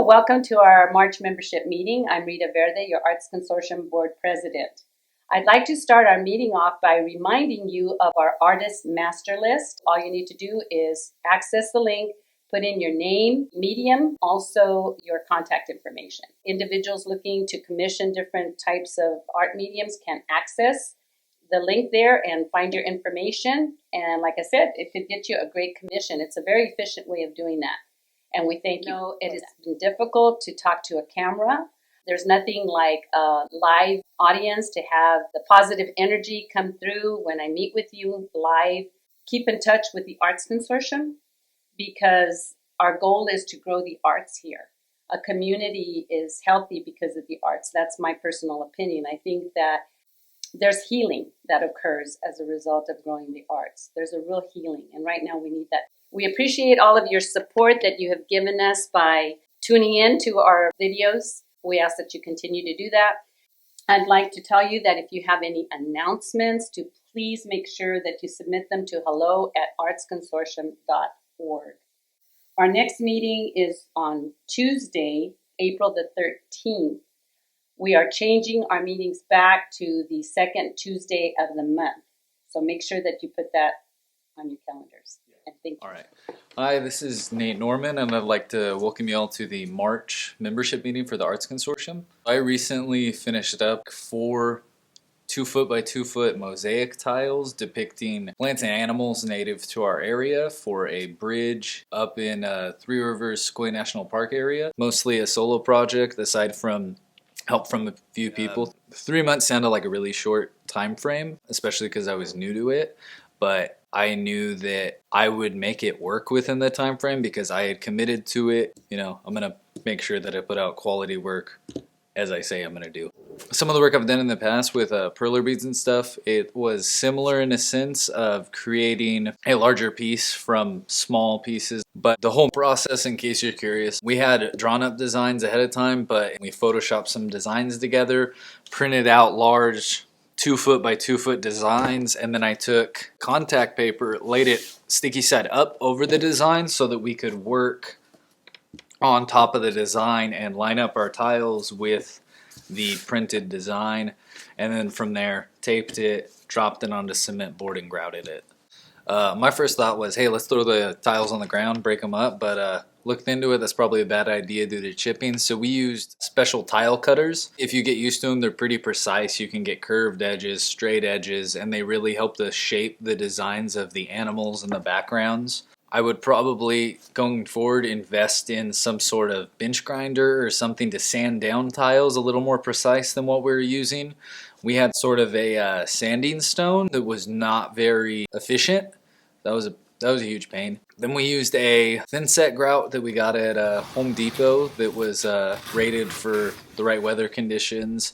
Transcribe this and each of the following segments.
welcome to our March membership meeting. I'm Rita Verde, your Arts Consortium Board President. I'd like to start our meeting off by reminding you of our artist master list. All you need to do is access the link, put in your name, medium, also your contact information. Individuals looking to commission different types of art mediums can access the link there and find your information. And like I said, it could get you a great commission. It's a very efficient way of doing that. And we thank you. It has been difficult to talk to a camera. There's nothing like a live audience to have the positive energy come through when I meet with you live. Keep in touch with the Arts Consortium because our goal is to grow the arts here. A community is healthy because of the arts. That's my personal opinion. I think that there's healing that occurs as a result of growing the arts. There's a real healing, and right now we need that. We appreciate all of your support that you have given us by tuning in to our videos. We ask that you continue to do that. I'd like to tell you that if you have any announcements, to please make sure that you submit them to hello@artsconsortium.org. Our next meeting is on Tuesday, April the 13th. We are changing our meetings back to the second Tuesday of the month. So make sure that you put that on your calendars. And thank you. All right. Hi, this is Nate Norman, and I'd like to welcome you all to the March membership meeting for the Arts Consortium. I recently finished up 4 2-foot by 2-foot mosaic tiles depicting plants and animals native to our area for a bridge up in Three Rivers Sequoia National Park area. Mostly a solo project aside from help from a few people. 3 months sounded like a really short time frame, especially because I was new to it, but I knew that I would make it work within the time frame because I had committed to it. You know, I'm going to make sure that I put out quality work as I say I'm going to do. Some of the work I've done in the past with perler beads and stuff, it was similar in a sense of creating a larger piece from small pieces. But the whole process, in case you're curious, we had drawn up designs ahead of time, but we photoshopped some designs together, printed out large 2-foot by 2-foot designs, and then I took contact paper, laid it sticky side up over the design so that we could work on top of the design and line up our tiles with the printed design, and then from there taped it, dropped it onto cement board and grouted it. My first thought was, hey, let's throw the tiles on the ground, break them up, but looked into it, that's probably a bad idea due to chipping, so we used special tile cutters. If you get used to them, they're pretty precise. You can get curved edges, straight edges, and they really help to shape the designs of the animals and the backgrounds. I would probably, going forward, invest in some sort of bench grinder or something to sand down tiles a little more precise than what we were using. We had sort of a sanding stone that was not very efficient. That was a huge pain. Then we used a thin set grout that we got at Home Depot that was rated for the right weather conditions.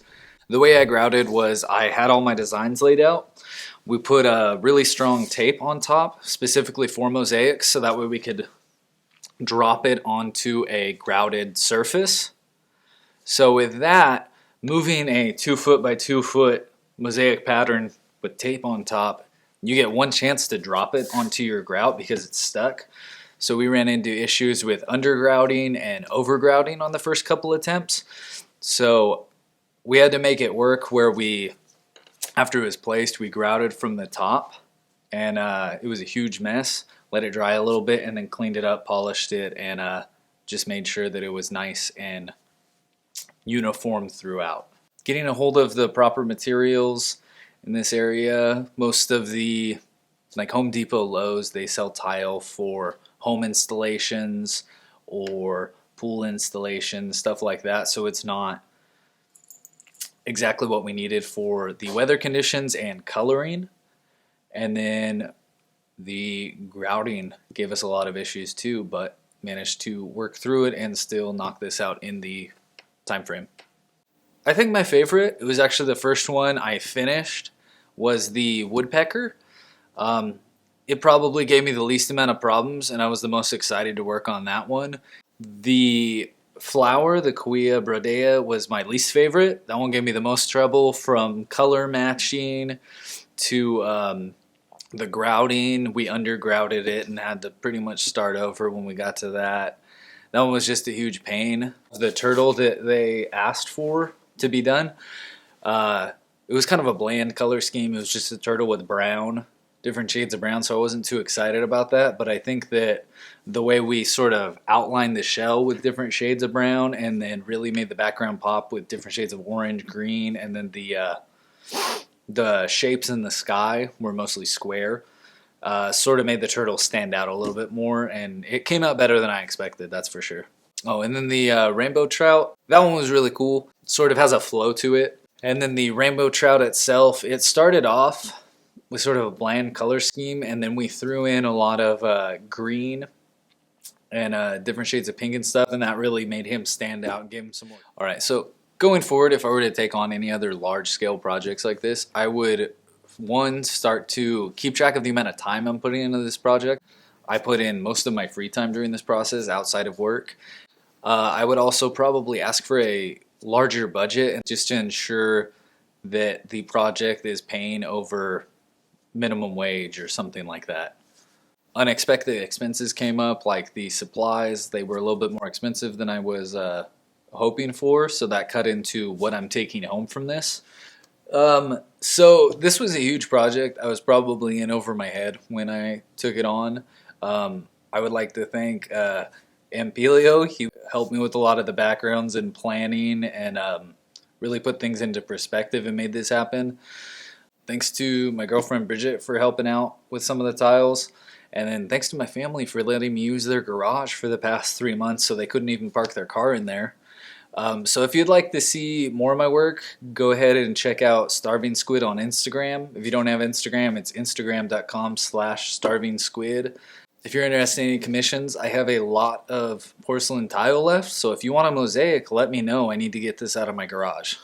The way I grouted was I had all my designs laid out. We put a really strong tape on top, specifically for mosaics, so that way we could drop it onto a grouted surface. So with that, moving a 2-foot by 2-foot mosaic pattern with tape on top, you get one chance to drop it onto your grout because it's stuck. So we ran into issues with undergrouting and overgrouting on the first couple attempts. So we had to make it work where we, after it was placed, we grouted from the top, and it was a huge mess. Let it dry a little bit and then cleaned it up, polished it, and just made sure that it was nice and uniform throughout. Getting a hold of the proper materials in this area, most of the, like Home Depot, Lowe's, they sell tile for home installations or pool installations, stuff like that, so it's not exactly what we needed for the weather conditions and coloring. And then the grouting gave us a lot of issues too, but managed to work through it and still knock this out in the time frame. I think my favorite, it was actually the first one I finished, was the Woodpecker. It probably gave me the least amount of problems, and I was the most excited to work on that one. The flower, the Quia brodea, was my least favorite. That one gave me the most trouble, from color matching to the grouting. We undergrouted it and had to pretty much start over when we got to that. That one was just a huge pain. The turtle that they asked for to be done, it was kind of a bland color scheme. It was just a turtle with brown, different shades of brown, so I wasn't too excited about that. But I think that the way we sort of outlined the shell with different shades of brown and then really made the background pop with different shades of orange, green, and then the shapes in the sky were mostly square, sort of made the turtle stand out a little bit more, and it came out better than I expected, that's for sure. Oh, and then the rainbow trout, that one was really cool. It sort of has a flow to it. And then the rainbow trout itself, it started off with sort of a bland color scheme, and then we threw in a lot of green and different shades of pink and stuff, and that really made him stand out and gave him some more. All right, so going forward, if I were to take on any other large-scale projects like this, I would, one, start to keep track of the amount of time I'm putting into this project. I put in most of my free time during this process outside of work. I would also probably ask for a larger budget just to ensure that the project is paying over minimum wage or something like that. Unexpected expenses came up, like the supplies. They were a little bit more expensive than I was hoping for, so that cut into what I'm taking home from this. So this was a huge project. I was probably in over my head when I took it on. I would like to thank Ampelio. He helped me with a lot of the backgrounds and planning and really put things into perspective and made this happen. Thanks to my girlfriend Bridget for helping out with some of the tiles. And then thanks to my family for letting me use their garage for the past 3 months so they couldn't even park their car in there. So if you'd like to see more of my work, go ahead and check out Starving Squid on Instagram. If you don't have Instagram, it's instagram.com/starvingsquid. If you're interested in any commissions, I have a lot of porcelain tile left, so if you want a mosaic, let me know. I need to get this out of my garage.